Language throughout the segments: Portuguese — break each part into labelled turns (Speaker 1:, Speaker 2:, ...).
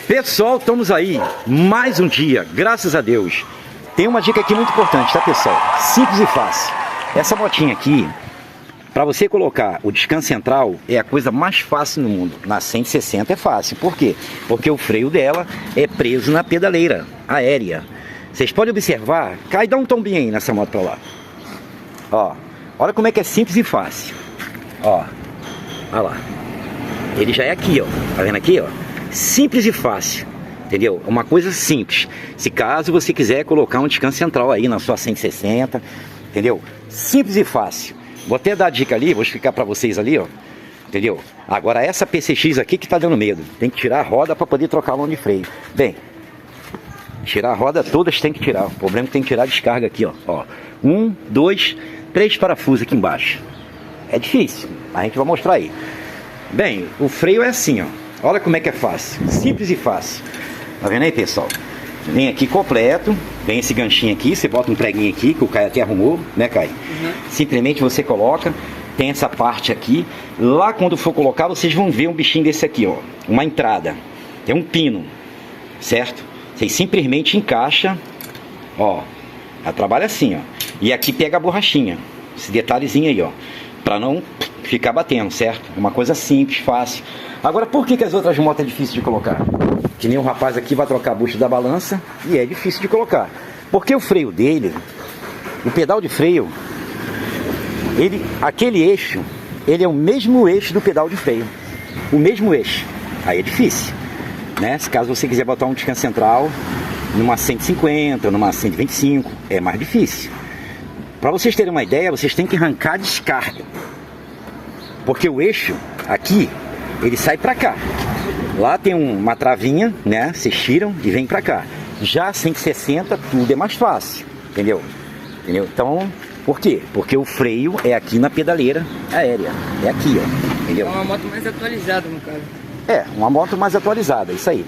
Speaker 1: Pessoal, estamos aí, mais um dia, graças a Deus. Tem uma dica aqui muito importante, tá, pessoal? Simples e fácil. Essa motinha aqui, para você colocar o descanso central, é a coisa mais fácil no mundo. Na 160 é fácil. Por quê? Porque o freio dela é preso na pedaleira aérea. Vocês podem observar, cai, dá um tombinho aí nessa moto pra lá. Ó, olha como é que é simples e fácil. Ó, olha lá. Ele já é aqui, ó. Tá vendo aqui, ó? Simples e fácil, entendeu? Uma coisa simples. Se caso você quiser colocar um descanso central aí na sua 160, entendeu? Simples e fácil. Vou até dar a dica ali, vou explicar pra vocês ali, ó. Entendeu? Agora essa PCX aqui que tá dando medo. Tem que tirar a roda pra poder trocar a mão de freio. Bem, tirar a roda todas tem que tirar. O problema é que tem que tirar a descarga aqui, ó. 1, 2, 3 parafusos aqui embaixo. É difícil, a gente vai mostrar aí. Bem, o freio é assim, ó. Olha como é que é fácil, simples e fácil. Tá vendo aí, pessoal? Vem aqui completo, vem esse ganchinho aqui, você bota um preguinho aqui, que o Caio até arrumou, né, Caio? Simplesmente você coloca, tem essa parte aqui. Lá quando for colocar, vocês vão ver um bichinho desse aqui, ó. Uma entrada, tem um pino, certo? Vocês simplesmente encaixa, ó. Ela trabalha assim, ó. E aqui pega a borrachinha, esse detalhezinho aí, ó. Pra não ficar batendo, certo? Uma coisa simples, fácil. Agora, por que as outras motos é difícil de colocar? Que nem o rapaz aqui vai trocar a bucha da balança e é difícil de colocar. Porque o freio dele, o pedal de freio, aquele eixo, ele é o mesmo eixo do pedal de freio. O mesmo eixo. Aí é difícil, né? Se caso você quiser botar um descanso central numa 150, numa 125, é mais difícil. Para vocês terem uma ideia, vocês têm que arrancar a descarga. Porque o eixo aqui, ele sai pra cá. Lá tem uma travinha, né? Vocês tiram e vem pra cá. Já 160, tudo é mais fácil. Entendeu? Então, por quê? Porque o freio é aqui na pedaleira aérea. É aqui, ó. Entendeu?
Speaker 2: É uma moto mais atualizada, no caso.
Speaker 1: É, uma moto mais atualizada, isso aí.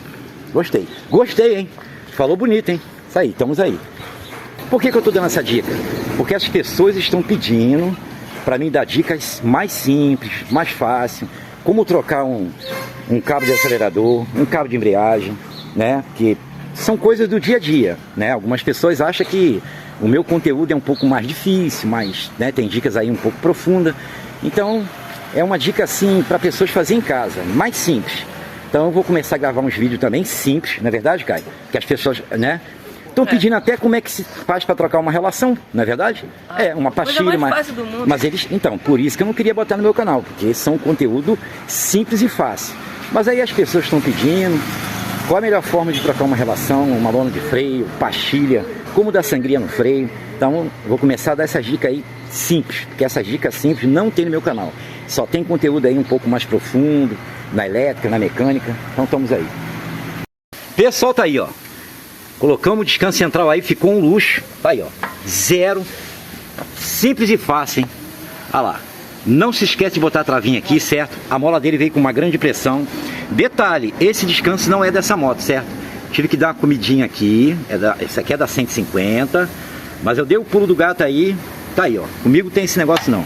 Speaker 1: Gostei. Gostei, hein? Falou bonito, hein? Isso aí, estamos aí. Por que eu tô dando essa dica? Porque as pessoas estão pedindo para mim dar dicas mais simples, mais fácil, como trocar um cabo de acelerador, um cabo de embreagem, né? Que são coisas do dia a dia, né? Algumas pessoas acham que o meu conteúdo é um pouco mais difícil, mas, né, tem dicas aí um pouco profundas. Então, é uma dica assim para pessoas fazerem em casa, mais simples. Então, eu vou começar a gravar uns vídeos também simples, não é verdade, Caio? Que as pessoas, né? Estão pedindo até como é que se faz para trocar uma relação, não é verdade? Uma pastilha, mas eles... Então, por isso que eu não queria botar no meu canal, porque são conteúdo simples e fácil. Mas aí as pessoas estão pedindo qual a melhor forma de trocar uma relação, uma lona de freio, pastilha, como dar sangria no freio. Então, eu vou começar a dar essas dicas aí simples, porque essas dicas simples não tem no meu canal. Só tem conteúdo aí um pouco mais profundo, na elétrica, na mecânica. Então, estamos aí. Pessoal, tá aí, ó. Colocamos o descanso central aí, ficou um luxo. Tá aí, ó. Zero. Simples e fácil, hein? Olha lá. Não se esquece de botar a travinha aqui, certo? A mola dele veio com uma grande pressão. Detalhe, esse descanso não é dessa moto, certo? Tive que dar uma comidinha aqui. Esse aqui é da 150. Mas eu dei o pulo do gato aí. Tá aí, ó. Comigo tem esse negócio não.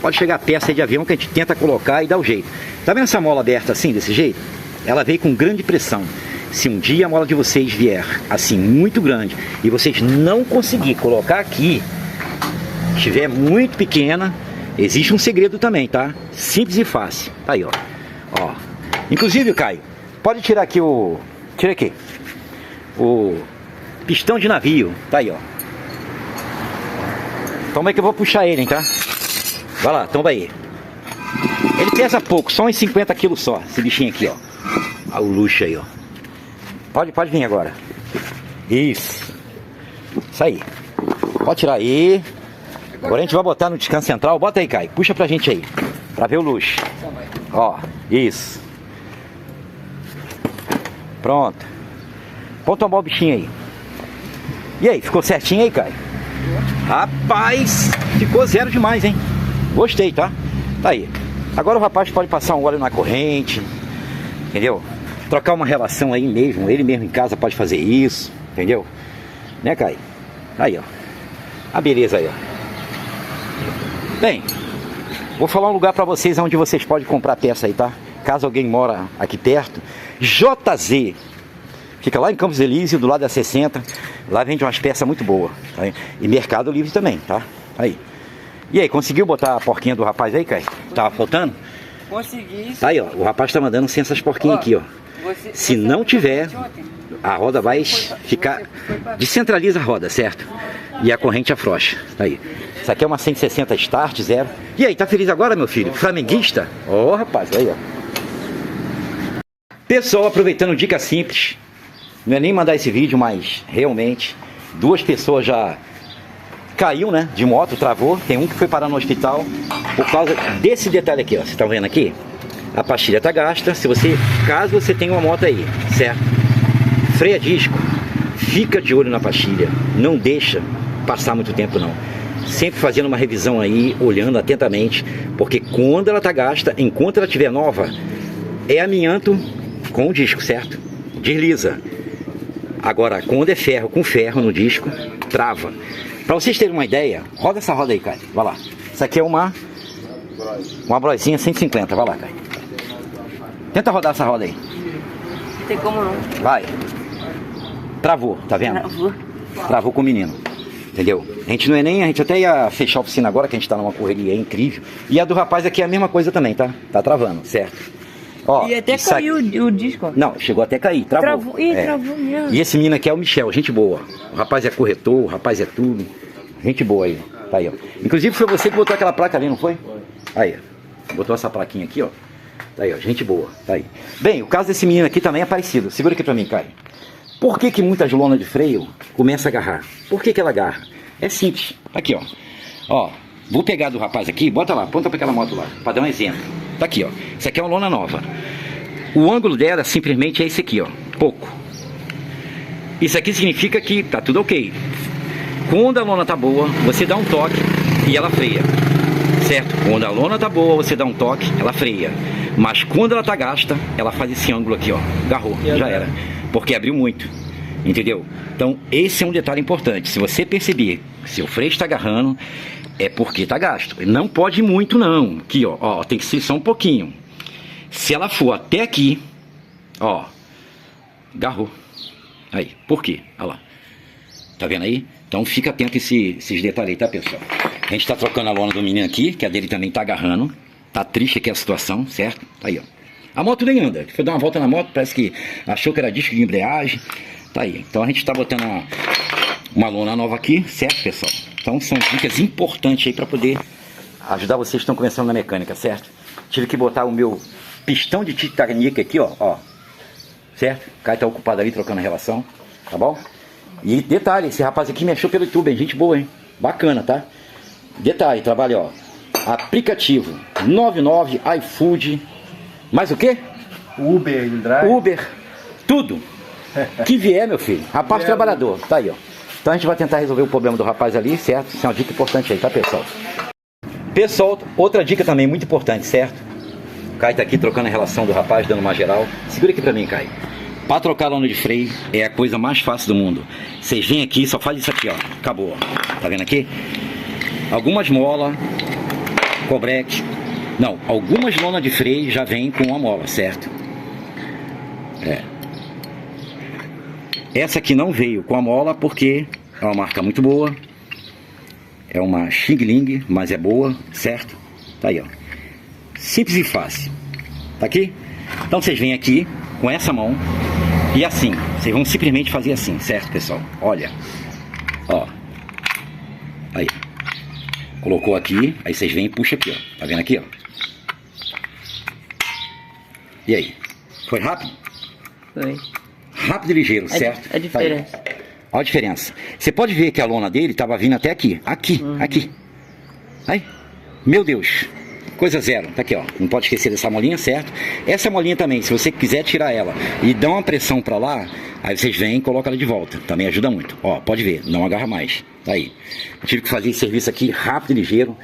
Speaker 1: Pode chegar a peça aí de avião que a gente tenta colocar e dá o jeito. Tá vendo essa mola aberta assim, desse jeito? Ela veio com grande pressão. Se um dia a mola de vocês vier assim muito grande e vocês não conseguir colocar aqui, estiver muito pequena, existe um segredo também, tá? Simples e fácil. Tá aí, ó. Ó. Inclusive, Caio, pode tirar aqui o... Tira aqui. O pistão de navio. Tá aí, ó. Toma aí que eu vou puxar ele, hein, tá? Vai lá, toma aí. Ele pesa pouco, só uns 50 quilos só, esse bichinho aqui, ó. Olha o luxo aí, ó. Pode vir agora. Isso. Isso aí. Pode tirar aí. Agora a gente vai botar no descanso central. Bota aí, Caio. Puxa pra gente aí. Pra ver o luxo. Ó, isso. Pronto. Vamos tomar o bichinho aí. E aí, ficou certinho aí, Caio? Rapaz, ficou zero demais, hein? Gostei, tá? Tá aí. Agora o rapaz pode passar um óleo na corrente. Entendeu? Trocar uma relação aí mesmo, ele mesmo em casa pode fazer isso, entendeu? Né, Caio? Aí, ó. A beleza aí, ó. Bem, vou falar um lugar pra vocês onde vocês podem comprar peça aí, tá? Caso alguém mora aqui perto, JZ. Fica lá em Campos Elíseos, do lado da 60. Lá vende umas peças muito boas. Tá? E Mercado Livre também, tá? Aí. E aí, conseguiu botar a porquinha do rapaz aí, Caio? Tava faltando?
Speaker 2: Consegui.
Speaker 1: Tá aí, ó. O rapaz tá mandando sem essas porquinhas aqui, ó. Se não tiver, a roda vai ficar... Descentraliza a roda, certo? E a corrente afrouxa. Tá aí. Isso aqui é uma 160 Start, zero. E aí, tá feliz agora, meu filho? Flamenguista? Ó, rapaz, aí, ó. Pessoal, aproveitando dica simples. Não é nem mandar esse vídeo, mas realmente 2 pessoas já caiu, né? De moto, travou. Tem um que foi parar no hospital por causa desse detalhe aqui, ó. Vocês estão vendo aqui? A pastilha tá gasta. Caso você tenha uma moto aí, certo? Freio a disco. Fica de olho na pastilha. Não deixa passar muito tempo, não. Sempre fazendo uma revisão aí, olhando atentamente, porque quando ela tá gasta, enquanto ela estiver nova, é amianto com o disco, certo? Desliza. Agora, quando é ferro com ferro no disco, trava. Pra vocês terem uma ideia, roda essa roda aí, Caio. Vai lá. Isso aqui é uma broizinha 150. Vai lá, Caio. Tenta rodar essa roda aí.
Speaker 2: Não tem como não.
Speaker 1: Vai. Travou, tá vendo? Travou com o menino. Entendeu? A gente até ia fechar a oficina agora, que a gente tá numa correria incrível. E a do rapaz aqui é a mesma coisa também, tá? Tá travando, certo? Ó,
Speaker 2: e até caiu o disco.
Speaker 1: Não, chegou até a cair, travou.
Speaker 2: Travou mesmo.
Speaker 1: E esse menino aqui é o Michel, gente boa. O rapaz é corretor, o rapaz é tudo. Gente boa aí. Tá aí, ó. Inclusive foi você que botou aquela placa ali, não foi? Aí, ó. Botou essa plaquinha aqui, ó. Tá aí, ó. Gente boa. Tá aí. Bem, o caso desse menino aqui também é parecido. Segura aqui pra mim, Caio. Por que muitas lonas de freio começam a agarrar? Por que ela agarra? É simples. Aqui, ó. Ó. Vou pegar do rapaz aqui, bota lá, aponta pra aquela moto lá, pra dar um exemplo. Tá aqui, ó. Isso aqui é uma lona nova. O ângulo dela simplesmente é esse aqui, ó. Pouco. Isso aqui significa que tá tudo ok. Quando a lona tá boa, você dá um toque e ela freia. Certo? Quando a lona tá boa, você dá um toque, ela freia. Mas quando ela tá gasta, ela faz esse ângulo aqui, ó. Agarrou, já era. Porque abriu muito. Entendeu? Então, esse é um detalhe importante. Se você perceber que seu freio está agarrando, é porque tá gasto. Não pode ir muito, não. Aqui, ó. Tem que ser só um pouquinho. Se ela for até aqui, ó, agarrou. Aí, por quê? Olha lá. Tá vendo aí? Então fica atento a esses detalhes aí, tá, pessoal? A gente tá trocando a lona do menino aqui, que a dele também tá agarrando. Tá triste aqui a situação, certo? Tá aí, ó. A moto nem anda. Foi dar uma volta na moto, parece que achou que era disco de embreagem. Tá aí. Então a gente tá botando uma lona nova aqui, certo, pessoal? Então são dicas importantes aí para poder ajudar vocês que estão começando na mecânica, certo? Tive que botar o meu pistão de Titanic aqui, ó. Certo? O Caio tá ocupado ali trocando a relação, tá bom? E detalhe, esse rapaz aqui me achou pelo YouTube, hein? Gente boa, hein? Bacana, tá? Detalhe, trabalho, ó. Aplicativo 99, iFood, mais o quê?
Speaker 3: Uber, Drive.
Speaker 1: Uber, tudo. Que vier, meu filho. Rapaz trabalhador, tá aí, ó. Então a gente vai tentar resolver o problema do rapaz ali, certo? Isso é uma dica importante aí, tá, pessoal? Pessoal, outra dica também muito importante, certo? O Caio tá aqui trocando a relação do rapaz, dando uma geral. Segura aqui pra mim, Caio. Pra trocar a lona de freio é a coisa mais fácil do mundo. Vocês vêm aqui, só faz isso aqui, ó. Acabou, ó. Tá vendo aqui? Algumas molas, cobreque. Não, algumas lonas de freio já vêm com uma mola, certo? Essa aqui não veio com a mola porque é uma marca muito boa. É uma Xing Ling, mas é boa, certo? Tá aí, ó. Simples e fácil. Tá aqui? Então vocês vêm aqui com essa mão e assim. Vocês vão simplesmente fazer assim, certo, pessoal? Olha. Ó. Aí. Colocou aqui, aí vocês vêm e puxam aqui, ó. Tá vendo aqui, ó? E aí? Foi rápido?
Speaker 2: Foi.
Speaker 1: Rápido e ligeiro, certo?
Speaker 2: A diferença.
Speaker 1: Tá. Olha a diferença. Você pode ver que a lona dele estava vindo até aqui. Aqui, aqui. Aí. Meu Deus. Coisa zero. Tá aqui, ó. Não pode esquecer dessa molinha, certo? Essa molinha também, se você quiser tirar ela e dar uma pressão pra lá, aí vocês vêm e colocam ela de volta. Também ajuda muito. Ó, pode ver. Não agarra mais. Tá aí. Eu tive que fazer esse serviço aqui rápido e ligeiro.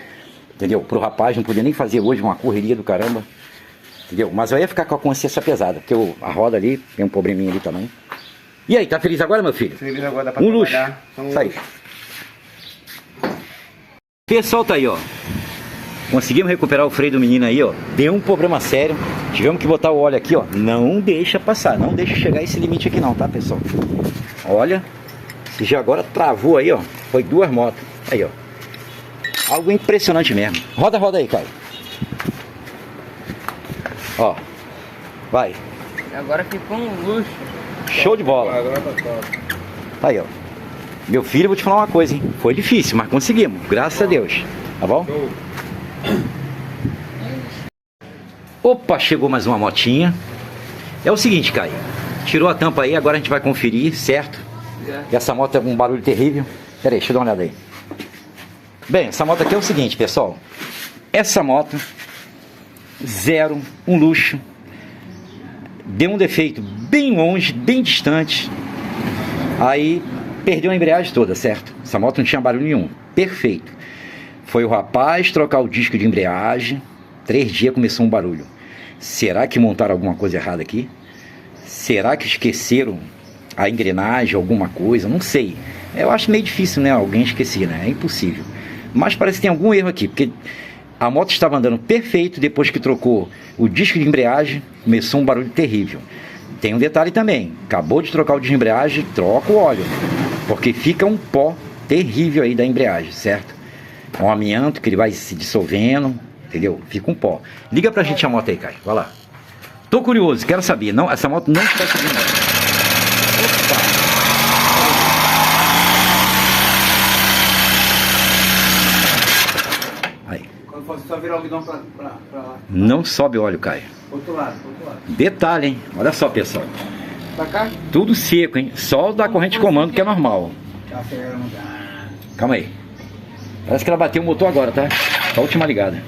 Speaker 1: Entendeu? Pro rapaz, não podia nem fazer hoje uma correria do caramba. Entendeu? Mas eu ia ficar com a consciência pesada, porque a roda ali, tem um probleminha ali também. E aí, tá feliz agora, meu filho?
Speaker 3: Feliz agora, dá pra
Speaker 1: um luxo.
Speaker 3: trabalhar.
Speaker 1: Isso aí. Pessoal, tá aí, ó. Conseguimos recuperar o freio do menino aí, ó. Deu um problema sério. Tivemos que botar o óleo aqui, ó. Não deixa passar, não deixa chegar esse limite aqui não, tá, pessoal? Olha, já agora travou aí, ó. Foi 2 motos. Aí, ó. Algo impressionante mesmo. Roda, roda aí, Caio. Ó. Vai.
Speaker 2: Agora ficou um luxo.
Speaker 1: Show de bola.
Speaker 3: Agora tá top.
Speaker 1: Aí, ó. Meu filho, vou te falar uma coisa, hein? Foi difícil, mas conseguimos. Graças a Deus. Tá bom?
Speaker 3: Show.
Speaker 1: Opa, chegou mais uma motinha. É o seguinte, Caio. Tirou a tampa aí, agora a gente vai conferir, certo? E essa moto é um barulho terrível. Pera aí, deixa eu dar uma olhada aí. Bem, essa moto aqui é o seguinte, pessoal. Essa moto, zero, um luxo. Deu um defeito bem longe, bem distante. Aí perdeu a embreagem toda, certo? Essa moto não tinha barulho nenhum. Perfeito. Foi o rapaz trocar o disco de embreagem. 3 dias começou um barulho. Será que montaram alguma coisa errada aqui? Será que esqueceram a engrenagem, alguma coisa? Não sei. Eu acho meio difícil, né? Alguém esquecer, né? É impossível. Mas parece que tem algum erro aqui, porque a moto estava andando perfeito. Depois que trocou o disco de embreagem, começou um barulho terrível. Tem um detalhe também. Acabou de trocar o disco de embreagem, troca o óleo, porque fica um pó terrível aí da embreagem, certo? É um amianto que ele vai se dissolvendo, entendeu? Fica um pó. Liga pra gente a moto aí, Caio. Vai lá. Tô curioso, quero saber. Não, essa moto não está subindo. Opa! Aí.
Speaker 3: Quando for só virar o guidão pra lá.
Speaker 1: Não sobe óleo, Caio.
Speaker 3: Outro lado.
Speaker 1: Detalhe, hein? Olha só, pessoal.
Speaker 3: Pra cá?
Speaker 1: Tudo seco, hein? Só o da corrente de comando que é normal.
Speaker 3: Tá acelerando, não dá.
Speaker 1: Calma aí. Parece que ela bateu o motor agora, tá? Só a última ligada.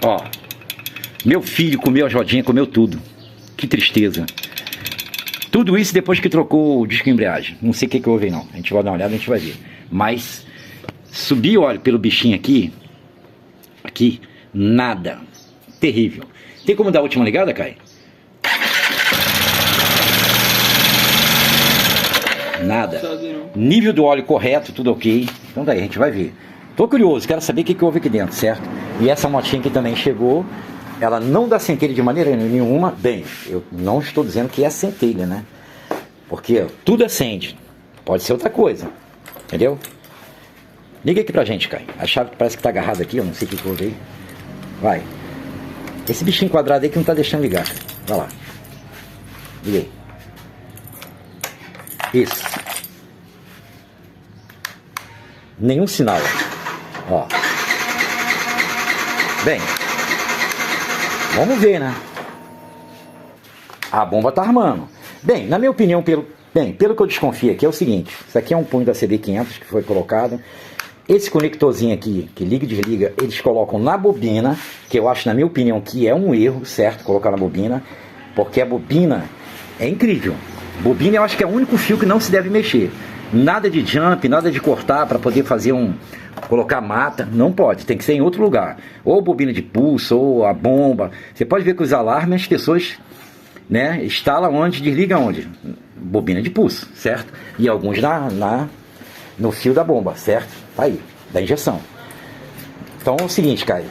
Speaker 1: Ó. Meu filho comeu as rodinhas, comeu tudo. Que tristeza. Tudo isso depois que trocou o disco de embreagem. Não sei o que houve, não. A gente vai dar uma olhada, a gente vai ver. Mas subir óleo pelo bichinho aqui. Aqui. Nada. Terrível. Tem como dar a última ligada, Caio? Nada. Nível do óleo correto, tudo ok. Então daí a gente vai ver. Tô curioso, quero saber o que houve aqui dentro, certo? E essa motinha aqui também chegou. Ela não dá centelha de maneira nenhuma. Bem, eu não estou dizendo que é centelha, né? Porque tudo acende. Pode ser outra coisa. Entendeu? Liga aqui pra gente, Caio. A chave parece que tá agarrada aqui, eu não sei o que houve aí. Vai. Esse bichinho quadrado aí que não tá deixando ligar. Vai lá. Liga aí. Isso. Nenhum sinal. Ó. Bem. Vamos ver, né? A bomba tá armando. Bem, na minha opinião, pelo que eu desconfio aqui é o seguinte. Isso aqui é um punho da CB500 que foi colocado. Esse conectorzinho aqui, que liga e desliga, eles colocam na bobina, que eu acho, na minha opinião, que é um erro, certo? Colocar na bobina, porque a bobina é incrível. Bobina eu acho que é o único fio que não se deve mexer. Nada de jump, nada de cortar para poder fazer colocar mata, não pode, tem que ser em outro lugar. Ou bobina de pulso, ou a bomba. Você pode ver que os alarmes as pessoas, né, instalam onde, desligam onde? Bobina de pulso, certo? E alguns no fio da bomba, certo? Tá aí, da injeção. Então é o seguinte, Caio.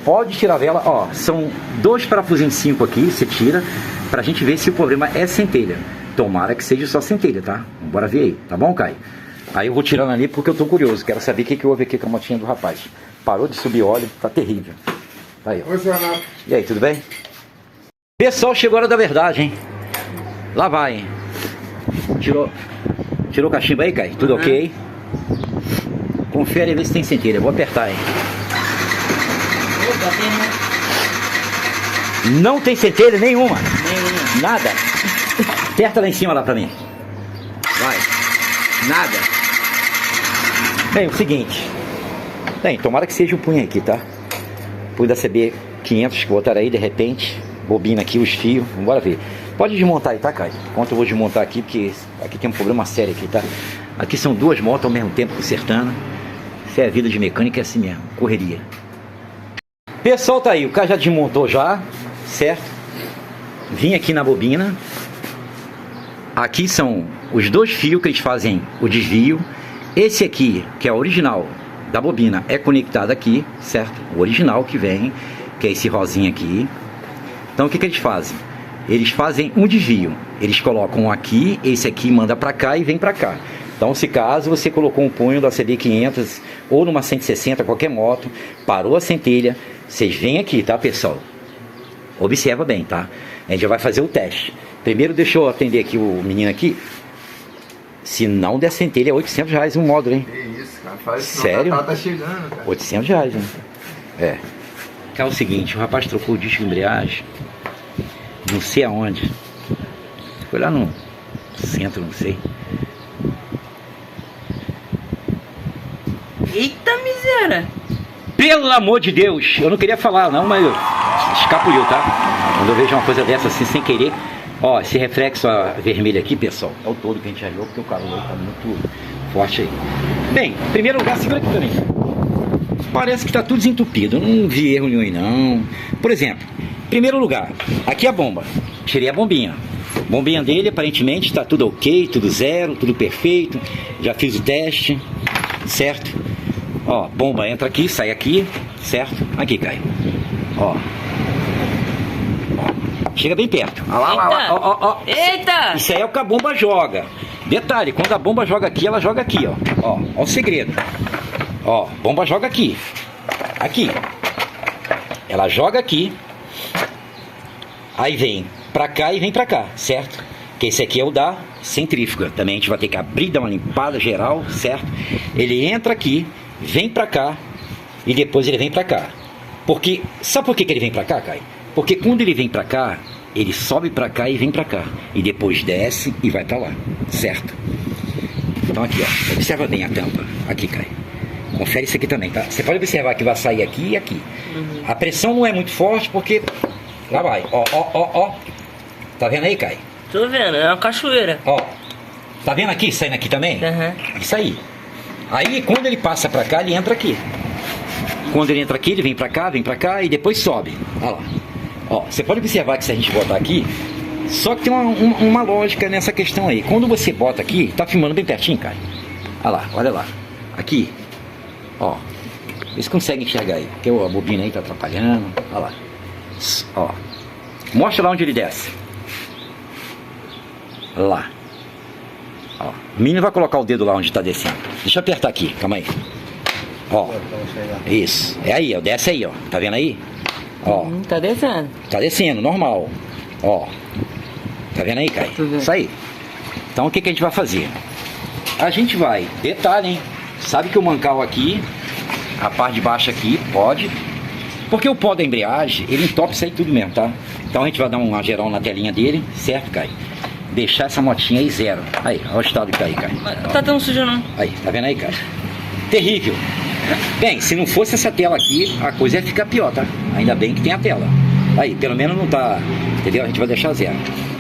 Speaker 1: Pode tirar a vela, ó, são 2 parafusinhos 5 aqui, você tira, pra gente ver se o problema é centelha. Tomara que seja só centelha, tá? Bora ver aí, tá bom, Caio? Aí eu vou tirando ali porque eu tô curioso, quero saber o que houve aqui com a motinha do rapaz. Parou de subir óleo, tá terrível. Tá aí, ó.
Speaker 3: Oi, senhor Renato.
Speaker 1: E aí, tudo bem? Pessoal, chegou a hora da verdade, hein? Lá vai, hein? Tirou o cachimbo aí, Caio? Tudo ok? Confere e vê se tem centelha. Vou apertar, hein? Não tem centelha nenhuma. Nada. Aperta lá em cima lá pra mim. Vai. Nada. Bem, o seguinte. Bem, tomara que seja o punho aqui, tá? Punho da CB500 que botaram aí, de repente. Bobina aqui, os fios. Bora ver. Pode desmontar aí, tá, Caio? Enquanto eu vou desmontar aqui, porque aqui tem um problema sério aqui, tá? Aqui são 2 motos ao mesmo tempo consertando. Isso é a vida de mecânica, é assim mesmo. Correria. Pessoal, tá aí. O cara já desmontou já, certo? Vim aqui na bobina. Aqui são os 2 fios que eles fazem o desvio. Esse aqui, que é original, da bobina é conectado aqui, certo? O original que vem, que é esse rosinha aqui. Então o que eles fazem? Eles fazem um desvio. Eles colocam aqui, esse aqui manda para cá e vem para cá. Então, se caso você colocou um punho da CD500 ou numa 160, qualquer moto, parou a centelha, vocês vêm aqui, tá, pessoal? Observa bem, tá? A gente já vai fazer o teste. Primeiro, deixa eu atender aqui o menino aqui. Se não der centelha, é R$800 um módulo, hein?
Speaker 3: Que isso, cara. Faz isso.
Speaker 1: Sério?
Speaker 3: O Natal tá chegando, cara.
Speaker 1: R$800, hein? É. Que é o seguinte, o rapaz trocou o disco de embreagem, não sei aonde. Foi lá no centro, não sei.
Speaker 2: Eita miséria!
Speaker 1: Pelo amor de Deus, eu não queria falar não, mas escapuliu, tá? Quando eu vejo uma coisa dessa assim, sem querer. Ó, esse reflexo vermelho aqui, pessoal, é o todo que a gente achou, porque o calor tá muito forte aí. Bem, em primeiro lugar, segura aqui também. Parece que tá tudo desentupido, eu não vi erro nenhum aí não. Por exemplo, em primeiro lugar, aqui a bomba. Tirei a bombinha. Bombinha dele, aparentemente, tá tudo ok, tudo zero, tudo perfeito. Já fiz o teste, certo? Ó, bomba entra aqui, sai aqui, certo? Aqui, cai. Ó. Chega bem perto. Ó, ó.
Speaker 2: Eita!
Speaker 1: Isso aí é o que a bomba joga. Detalhe, quando a bomba joga aqui, ela joga aqui, ó. Ó o segredo. Ó, bomba joga aqui. Aqui. Ela joga aqui. Aí vem pra cá e vem pra cá, certo? Que esse aqui é o da centrífuga. Também a gente vai ter que abrir, dar uma limpada geral, certo? Ele entra aqui, vem pra cá e depois ele vem pra cá. Porque, sabe por que ele vem pra cá, Caio? Porque quando ele vem pra cá, ele sobe pra cá e vem pra cá. E depois desce e vai pra lá, certo? Então aqui, ó, observa bem a tampa. Aqui, Caio. Confere isso aqui também, tá? Você pode observar que vai sair aqui e aqui. A pressão não é muito forte porque... Lá vai, ó. Tá vendo aí, Caio?
Speaker 2: Tô vendo, é uma cachoeira.
Speaker 1: Ó, tá vendo aqui, saindo aqui também?
Speaker 2: Uhum.
Speaker 1: Isso aí. Aí, quando ele passa pra cá, ele entra aqui. Quando ele entra aqui, ele vem pra cá e depois sobe. Olha lá. Ó, você pode observar que se a gente botar aqui, só que tem uma lógica nessa questão aí. Quando você bota aqui, tá filmando bem pertinho, cara. Olha lá. Aqui, ó. Vocês conseguem enxergar aí, porque a bobina aí tá atrapalhando. Olha lá. Ó. Mostra lá onde ele desce. Lá. Ó. O menino vai colocar o dedo lá onde tá descendo. Deixa eu apertar aqui, calma aí. Ó. Isso. É aí, ó. Desce aí, ó. Tá vendo aí? Ó.
Speaker 2: Tá descendo.
Speaker 1: Tá descendo, normal. Ó. Tá vendo aí, Caio? Isso aí. Então o que a gente vai fazer? A gente vai... Detalhe, hein? Sabe que o mancal aqui, a parte de baixo aqui, pode... Porque o pó da embreagem, ele entope isso aí tudo mesmo, tá? Então a gente vai dar uma geral na telinha dele, certo, Caio? Deixar essa motinha aí zero. Aí, olha o estado que tá aí, Caio.
Speaker 2: Não tá tão sujo não.
Speaker 1: Aí, tá vendo aí, Caio? Terrível. Bem, se não fosse essa tela aqui, a coisa ia ficar pior, tá? Ainda bem que tem a tela. Aí, pelo menos não tá... Entendeu? A gente vai deixar zero.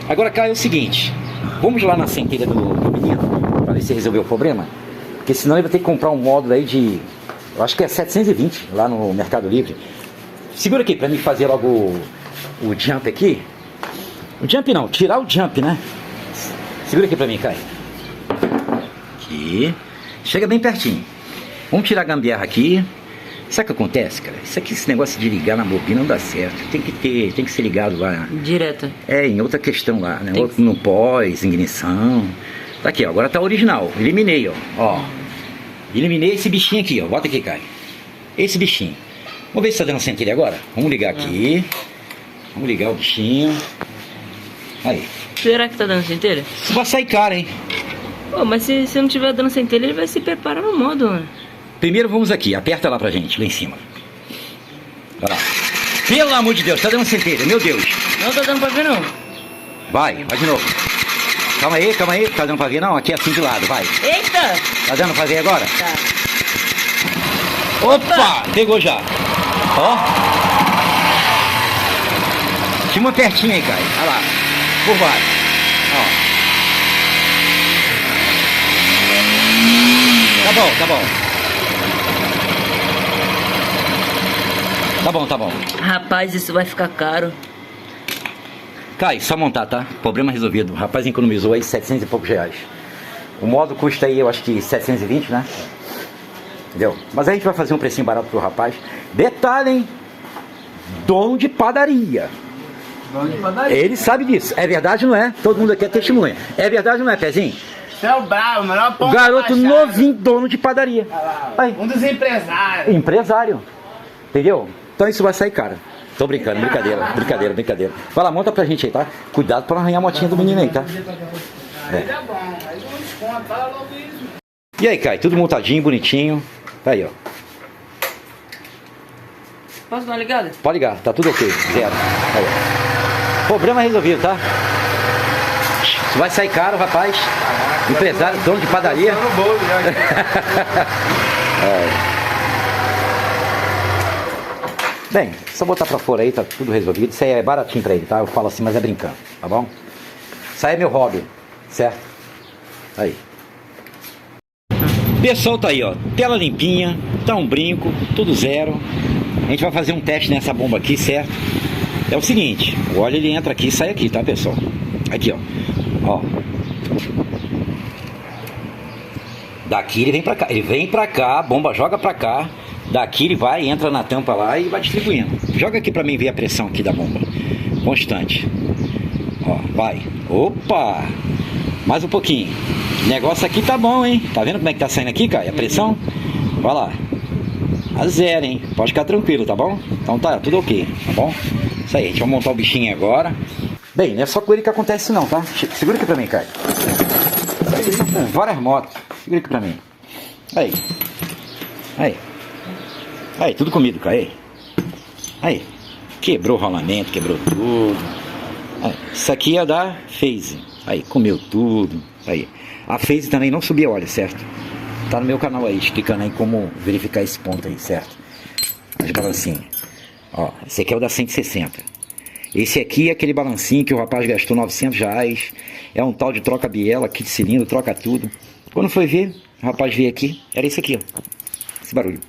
Speaker 1: Agora, Caio, é o seguinte. Vamos lá na centelha do menino, pra ver se resolveu o problema. Porque senão ele vai ter que comprar um módulo aí de... Eu acho que é 720 lá no Mercado Livre. Segura aqui pra mim fazer logo o jump aqui. O jump não, tirar o jump, né? Segura aqui pra mim, Caio. Aqui. Chega bem pertinho. Vamos tirar a gambiarra aqui. Sabe o que acontece, cara? Isso aqui, esse negócio de ligar na bobina não dá certo. Tem que ser ligado lá.
Speaker 2: Direto.
Speaker 1: É, em outra questão lá, né? Outro no pós, ignição. Tá aqui, ó. Agora tá original. Eliminei, ó. Eliminei esse bichinho aqui, ó. Bota aqui, Caio. Esse bichinho. Vamos ver se tá dando centelha agora. Vamos ligar aqui. Vamos ligar o bichinho. Aí.
Speaker 2: Será que tá dando centelha?
Speaker 1: Isso vai sair caro, hein?
Speaker 2: Pô, mas se não tiver dando centelha, ele vai se preparar no modo, mano.
Speaker 1: Primeiro vamos aqui. Aperta lá pra gente, lá em cima. Olha lá. Pelo amor de Deus, tá dando centelha, meu Deus.
Speaker 2: Não tá dando pra ver, não.
Speaker 1: Vai de novo. Calma aí. Tá dando pra ver, não? Aqui é assim de lado, vai.
Speaker 2: Eita!
Speaker 1: Tá dando pra ver agora?
Speaker 2: Tá.
Speaker 1: Opa! Pegou já. Ó. Tinha uma pertinho aí, Caio. Olha lá. Por baixo. Ó. Tá bom. Tá bom.
Speaker 2: Rapaz, isso vai ficar caro.
Speaker 1: Caio, só montar, tá? Problema resolvido. O rapaz economizou aí 700 e poucos reais. O modo custa aí, eu acho que 720, né? Entendeu? Mas a gente vai fazer um precinho barato pro rapaz. Detalhe, hein? Dono de padaria.
Speaker 3: Dono de padaria.
Speaker 1: Ele sabe disso. É verdade, não é? Todo mundo aqui é testemunha. É verdade, não é, Pezinho?
Speaker 3: Você é o bravo, o melhor ponto.
Speaker 1: Garoto novinho, dono de padaria. Aí.
Speaker 3: Um dos empresários.
Speaker 1: Empresário. Entendeu? Então isso vai sair caro. Tô brincando, brincadeira. Vai lá, monta pra gente aí, tá? Cuidado pra não arranhar a motinha do menino aí, tá?
Speaker 3: É bom, mas um desconto, fala logo isso.
Speaker 1: E aí, Caio, tudo montadinho, bonitinho. Tá aí, ó.
Speaker 2: Posso dar uma ligada?
Speaker 1: Pode ligar, tá tudo ok, zero. Aí, ó. Problema resolvido, tá? Isso vai sair caro, rapaz. Empresário, dono de padaria.
Speaker 3: Tá no bolo já.
Speaker 1: Bem, só botar pra fora aí, tá tudo resolvido. Isso aí é baratinho pra ele, tá? Eu falo assim, mas é brincando, tá bom? Isso aí é meu hobby, certo? Aí. Pessoal, tá aí, ó. Tela limpinha, tá um brinco, tudo zero. A gente vai fazer um teste nessa bomba aqui, certo? É o seguinte, o óleo ele entra aqui e sai aqui, tá, pessoal? Aqui, ó. Ó. Daqui ele vem pra cá, a bomba joga pra cá. Daqui ele vai, entra na tampa lá e vai distribuindo. Joga aqui pra mim ver a pressão aqui da bomba. Constante. Ó, vai. Opa! Mais um pouquinho. O negócio aqui tá bom, hein? Tá vendo como é que tá saindo aqui, cara? A pressão? Vai lá. A zero, hein? Pode ficar tranquilo, tá bom? Então tá, tudo ok, tá bom? Isso aí, a gente vai montar o bichinho agora. Bem, não é só com ele que acontece não, tá? Segura aqui pra mim, Caio. Várias motos. Segura aqui pra mim. Aí. Aí. Aí, tudo comido, Caio. Aí. Quebrou o rolamento, quebrou tudo. Aí. Isso aqui é da Phase. Aí, comeu tudo. Aí. A Phase também não subia óleo, certo? Tá no meu canal aí, explicando aí como verificar esse ponto aí, certo? As balancinhas. Ó, esse aqui é o da 160. Esse aqui é aquele balancinho que o rapaz gastou R$900. É um tal de troca biela, kit cilindro, troca tudo. Quando foi ver, o rapaz veio aqui, era isso aqui, ó. Esse barulho.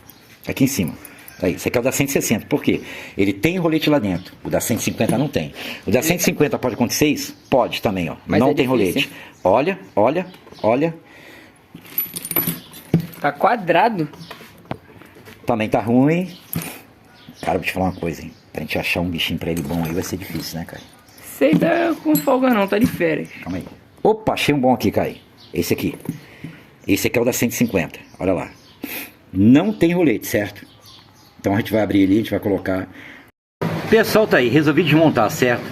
Speaker 1: Aqui em cima. Aí, esse aqui é o da 160. Por quê? Ele tem rolete lá dentro. O da 150 não tem. O da 150 pode acontecer isso? Pode também, ó.
Speaker 2: Mas
Speaker 1: não
Speaker 2: é
Speaker 1: tem
Speaker 2: difícil.
Speaker 1: rolete. Olha, olha, olha.
Speaker 2: Tá quadrado.
Speaker 1: Também tá ruim. Cara, vou te falar uma coisa, hein? Pra gente achar um bichinho pra ele bom aí vai ser difícil, né, cara?
Speaker 2: Sei tá com folga não, tá de férias.
Speaker 1: Calma aí. Opa, achei um bom aqui, Caio. Esse aqui. Esse aqui é o da 150. Olha lá. Não tem rolete, certo? Então a gente vai abrir ali, a gente vai colocar. Pessoal, tá aí. Resolvi desmontar, certo?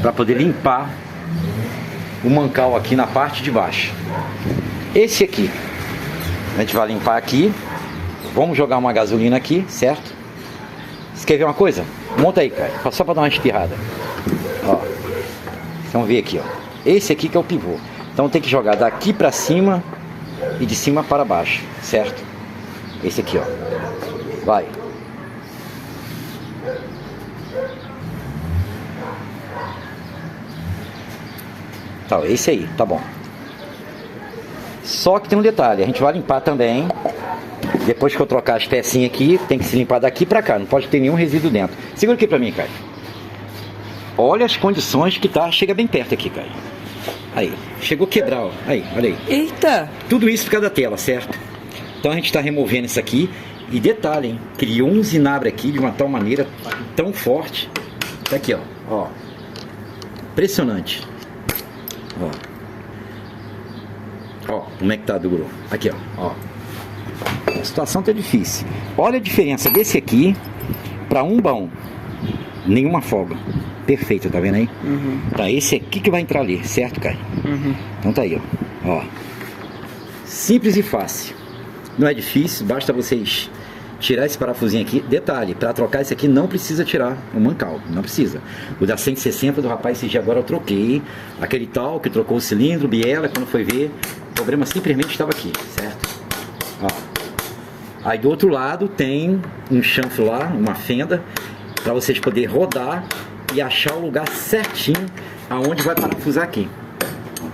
Speaker 1: Pra poder limpar o mancal aqui na parte de baixo. Esse aqui. A gente vai limpar aqui. Vamos jogar uma gasolina aqui, certo? Você quer ver uma coisa? Monta aí, cara. Só pra dar uma espirrada. Ó. Vamos ver aqui, ó. Esse aqui que é o pivô. Então tem que jogar daqui pra cima e de cima para baixo, certo? Esse aqui, ó. Vai. Tá, esse aí, tá bom. Só que tem um detalhe, a gente vai limpar também. Depois que eu trocar as pecinhas aqui, tem que se limpar daqui pra cá, não pode ter nenhum resíduo dentro. Segura aqui pra mim, Caio. Olha as condições que tá, chega bem perto aqui, Caio. Aí, chegou a quebrar, ó. Aí, olha aí.
Speaker 2: Eita!
Speaker 1: Tudo isso por causa da tela, certo? Então a gente tá removendo isso aqui. E detalhe, hein? Criou um zinabre aqui de uma tal maneira tão forte. Tá aqui, ó. Ó. Impressionante. Ó. Ó, como é que tá duro. Aqui, ó. A situação tá difícil. Olha a diferença desse aqui para um bom. Nenhuma folga. Perfeito, tá vendo aí?
Speaker 2: Uhum.
Speaker 1: Tá, esse aqui que vai entrar ali, certo, Caio?
Speaker 2: Uhum.
Speaker 1: Então tá aí, ó. Simples e fácil. Não é difícil, basta vocês tirar esse parafusinho aqui. Detalhe, para trocar esse aqui não precisa tirar o mancal, não precisa. O da 160 do rapaz esse dia agora eu troquei. Aquele tal que trocou o cilindro, biela, quando foi ver, o problema simplesmente estava aqui, certo? Ó. Aí do outro lado tem um chanfro lá, uma fenda, para vocês poderem rodar e achar o lugar certinho aonde vai parafusar aqui.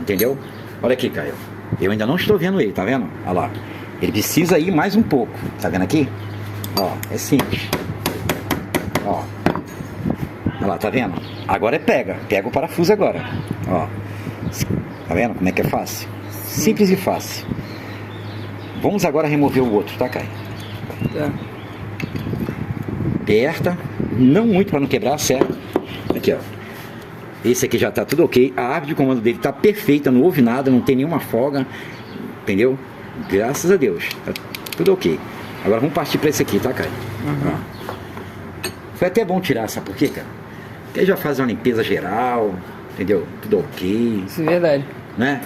Speaker 1: Entendeu? Olha aqui, Caio. Eu ainda não estou vendo ele, tá vendo? Olha lá. Ele precisa ir mais um pouco. Tá vendo aqui? Ó, é simples. Ó. Olha lá, tá vendo? Agora é pega. Pega o parafuso agora. Ó. Tá vendo como é que é fácil? Simples e fácil. Vamos agora remover o outro, tá, Caio?
Speaker 4: Tá.
Speaker 1: Aperta, não muito para não quebrar, certo? Aqui, ó. Esse aqui já tá tudo ok. A árvore de comando dele tá perfeita, não houve nada, não tem nenhuma folga, entendeu? Graças a Deus, tá tudo ok. Agora vamos partir para esse aqui, tá, Caio?
Speaker 4: Uhum.
Speaker 1: Foi até bom tirar, sabe por quê, cara? Porque aí já faz uma limpeza geral, entendeu? Tudo ok,
Speaker 4: Isso é verdade.
Speaker 1: né?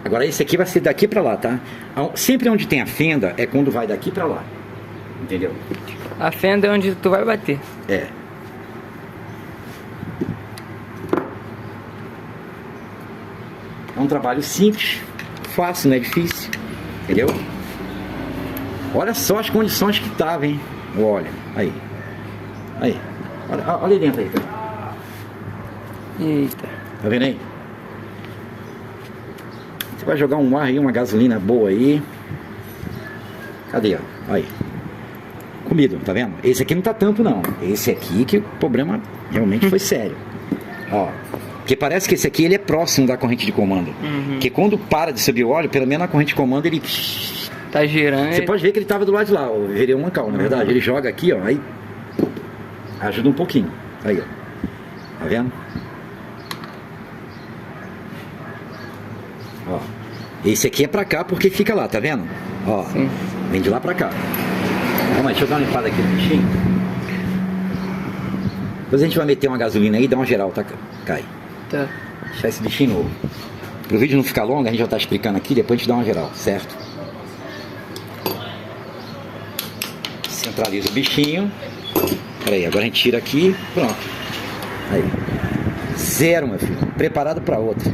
Speaker 1: Agora esse aqui vai ser daqui pra lá, tá? Sempre onde tem a fenda é quando vai daqui pra lá, entendeu?
Speaker 4: A fenda é onde tu vai bater.
Speaker 1: É. É um trabalho simples, fácil, não é difícil, entendeu? Olha só as condições que tava, hein? Olha, aí. Aí. Olha aí dentro aí, cara.
Speaker 4: Eita.
Speaker 1: Tá vendo aí? Você vai jogar um ar aí, uma gasolina boa aí. Cadê, ó? Aí. Comido, tá vendo? Esse aqui não tá tanto, não. Esse aqui que o problema realmente foi sério. Ó. Porque parece que esse aqui ele é próximo da corrente de comando. Porque quando para de subir o óleo, pelo menos na corrente de comando ele...
Speaker 4: Tá girando.
Speaker 1: Você pode ver que ele tava do lado de lá, o vereu mancal, na verdade. Ele joga aqui, ó, aí ajuda um pouquinho. Aí, ó. Tá vendo? Ó. Esse aqui é pra cá porque fica lá, tá vendo? Ó.
Speaker 4: Sim.
Speaker 1: Vem de lá pra cá. Calma aí, deixa eu dar uma limpada aqui no bichinho. Depois a gente vai meter uma gasolina aí e dar uma geral, tá, Caio?
Speaker 4: Tá.
Speaker 1: Deixar esse bichinho novo. Pro vídeo não ficar longo, a gente já tá explicando aqui, depois a gente dá uma geral, certo? Centraliza o bichinho. Peraí, agora a gente tira aqui. Pronto. Aí. Zero, meu filho. Preparado pra outra.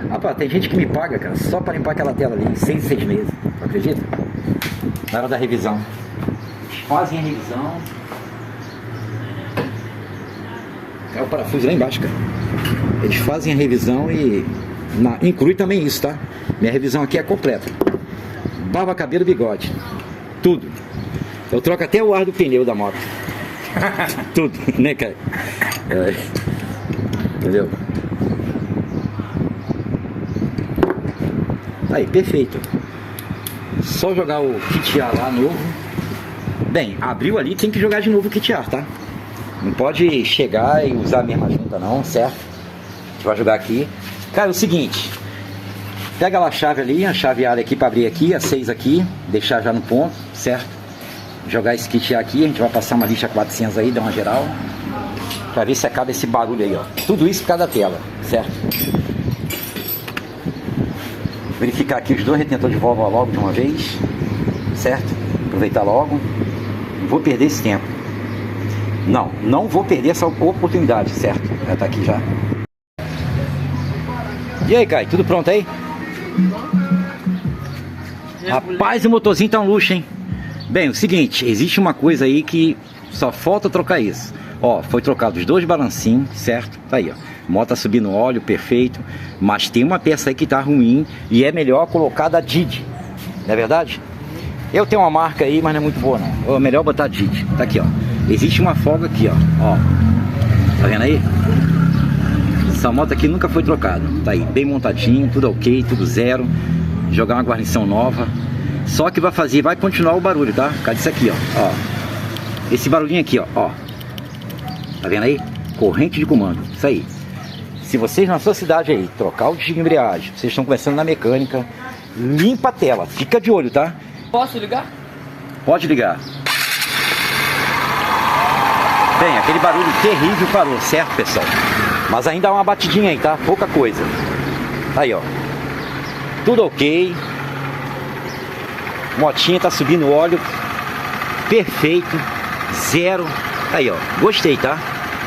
Speaker 1: Rapaz, tem gente que me paga, cara, só pra limpar aquela tela ali, 6 meses. Tu acredita? Na hora da revisão. Fazem a revisão. É o parafuso lá embaixo, cara. Eles fazem a revisão e inclui também isso, tá? Minha revisão aqui é completa. Barba, cabelo, bigode. Tudo. Eu troco até o ar do pneu da moto. Tudo, né, cara? É. Entendeu? Aí, perfeito. Só jogar o kit ar lá novo. Bem, abriu ali, tem que jogar de novo o kit ar, tá? Não pode chegar e usar a mesma junta não, certo? A gente vai jogar aqui. Cara, é o seguinte. Pega lá a chave ali, a chaveada aqui para abrir aqui, a 6 aqui, deixar já no ponto, certo? Jogar esse kit aqui, a gente vai passar uma lixa 400 aí, dar uma geral, para ver se acaba esse barulho aí, ó. Tudo isso por causa da tela, certo? Verificar aqui os dois retentores de válvula logo de uma vez, certo? Aproveitar logo. Não vou perder esse tempo. Não vou perder essa oportunidade, certo? Já tá aqui já. E aí, Caio, tudo pronto aí? Rapaz, o motorzinho tá um luxo, hein? Bem, o seguinte, existe uma coisa aí que só falta trocar isso. Ó, foi trocado os dois balancinhos, certo? Tá aí, ó. A moto tá subindo óleo, perfeito. Mas tem uma peça aí que tá ruim e é melhor colocar da Didi. Não é verdade? Eu tenho uma marca aí, mas não é muito boa não. É melhor botar a Didi. Tá aqui, ó. Existe uma folga aqui, ó. Tá vendo aí? Essa moto aqui nunca foi trocada. Tá aí, bem montadinho, tudo ok, tudo zero. Jogar uma guarnição nova. Só que vai continuar o barulho, tá? Por causa disso aqui, ó. Esse barulhinho aqui, ó. Tá vendo aí? Corrente de comando. Isso aí. Se vocês na sua cidade aí trocar o disco de embreagem, vocês estão começando na mecânica, limpa a tela. Fica de olho, tá?
Speaker 4: Posso ligar?
Speaker 1: Pode ligar. Bem, aquele barulho terrível parou, certo, pessoal? Mas ainda há uma batidinha aí, tá? Pouca coisa. Aí, ó. Tudo ok. Motinha tá subindo óleo. Perfeito. Zero. Aí, ó. Gostei, tá?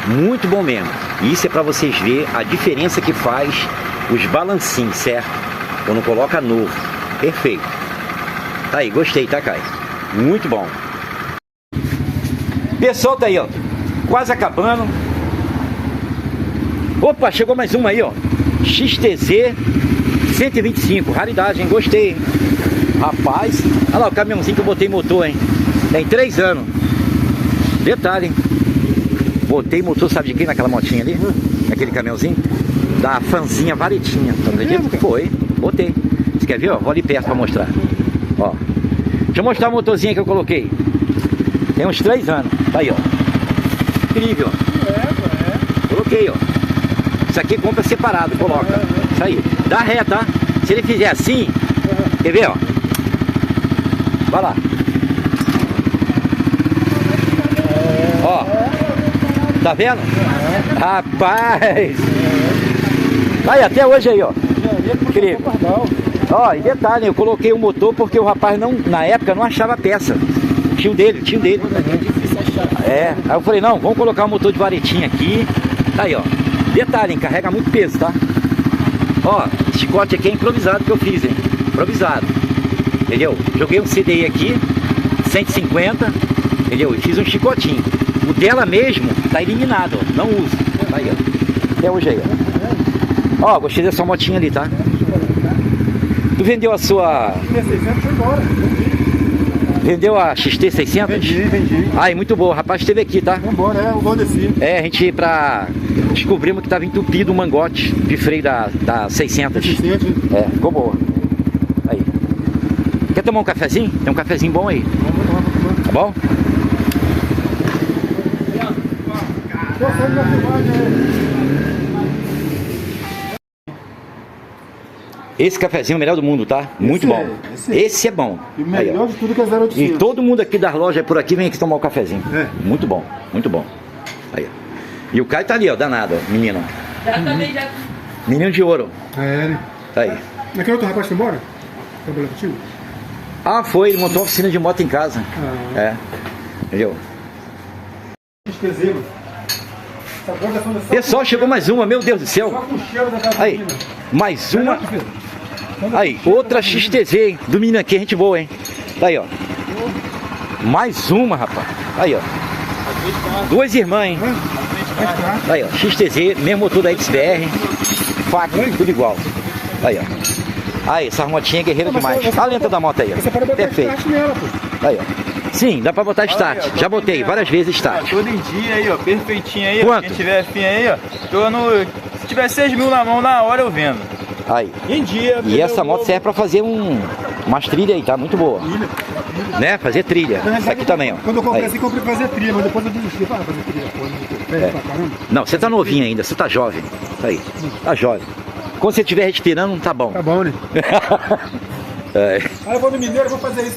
Speaker 1: Muito bom mesmo. Isso é pra vocês verem a diferença que faz os balancinhos, certo? Quando coloca novo. Perfeito. Tá aí, gostei, tá, Caio? Muito bom. Pessoal, tá aí, ó. Quase acabando. Opa, chegou mais uma aí, ó. XTZ 125. Raridade, hein? Gostei, hein? Rapaz. Olha lá o caminhãozinho que eu botei motor, hein? Tem 3 anos. Detalhe, hein? Botei motor, sabe de quem naquela motinha ali? Naquele caminhãozinho? Da Fanzinha Varetinha. Tá acreditando? Foi. Botei. Você quer ver, ó? Vou ali perto pra mostrar. Ó. Deixa eu mostrar a motorzinha que eu coloquei. Tem uns 3 anos. Tá aí, ó. Incrível, ó. Coloquei, ó. Isso aqui compra separado, coloca. Isso aí. Dá ré, tá? Se ele fizer assim, quer ver, ó? Vai lá. Ó. Tá vendo? Rapaz. Aí, até hoje aí, ó. Incrível. Ó, e detalhe, eu coloquei o motor porque o rapaz não, na época não achava peça. Tinha o dele, tinha o dele. É, aí eu falei, não, vamos colocar o motor de varetinha aqui. Tá aí, ó. Detalhe, hein, carrega muito peso, tá? Ó, esse chicote aqui é improvisado que eu fiz, hein? Improvisado. Entendeu? Joguei um CDI aqui, 150, entendeu? E fiz um chicotinho. O dela mesmo tá eliminado, ó. Não uso. Tá aí, ó. Até hoje aí, ó. Ó, gostei dessa motinha ali, tá? Tu vendeu a sua...
Speaker 5: XT600 foi embora.
Speaker 1: Vendeu a XT600?
Speaker 5: Vendi.
Speaker 1: Ai, muito boa. O rapaz esteve aqui, tá?
Speaker 5: Foi embora, o Valdeci.
Speaker 1: É, a gente descobrimos que tava entupido o mangote de freio da 600.
Speaker 5: 600.
Speaker 1: É, ficou boa. Aí. Quer tomar um cafezinho? Tem um cafezinho bom aí. Tá bom? Esse cafezinho é o melhor do mundo, tá? Muito bom. Esse é bom.
Speaker 5: E o
Speaker 1: Aí, ó.
Speaker 5: melhor de tudo que é 0800.
Speaker 1: E todo mundo aqui das lojas por aqui vem aqui tomar o cafezinho.
Speaker 5: É.
Speaker 1: Muito bom, muito bom. Aí, ó. E o Caio tá ali, ó, danado, ó, menino. Menino de ouro.
Speaker 5: É, né?
Speaker 1: Tá aí.
Speaker 5: Naquele outro rapaz foi embora? Trabalhou contigo?
Speaker 1: Ah, foi, ele montou uma oficina de moto em casa.
Speaker 5: Ah.
Speaker 1: É. Entendeu?
Speaker 5: Esquezeiro.
Speaker 1: Pessoal, chegou mais uma, meu Deus do
Speaker 5: Só
Speaker 1: céu.
Speaker 5: com o cheiro da gasolina.
Speaker 1: Aí, mais uma. Aí, outra XTZ, hein? Do menino aqui, gente boa, hein? Tá aí, ó. Mais uma, rapaz. Aí, ó. 2 irmãs, hein? Aí, ó. XTZ, mesmo motor da XBR. Faca, tudo igual. Aí, ó. Aí, essa motinha é guerreira demais. A lenta da moto aí,
Speaker 5: Você pode
Speaker 1: ó.
Speaker 5: botar
Speaker 1: Perfeito.
Speaker 5: start nela, pô.
Speaker 1: Aí, ó. Sim, dá pra botar start. Já botei várias vezes start.
Speaker 6: Todo em dia aí, ó, perfeitinho aí, ó.
Speaker 1: Quanto?
Speaker 6: Quem tiver afim aí, ó, tô no... Se tiver 6 mil na mão, na hora eu vendo.
Speaker 1: Aí.
Speaker 6: Em dia.
Speaker 1: E essa moto serve pra fazer umas trilhas aí, tá? Muito boa. Né? Fazer trilha. Essa aqui também, ó.
Speaker 5: Quando eu comprei
Speaker 1: Aí.
Speaker 5: assim, comprei pra fazer trilha, mas depois eu desisti. Fazer trilha, pô, não pra caramba.
Speaker 1: Não, você tá novinho ainda, você tá jovem. Tá aí. Tá jovem. Quando você estiver respirando, tá bom.
Speaker 5: Tá bom, né?
Speaker 1: É.
Speaker 5: Aí eu vou no Mineiro, vou fazer isso.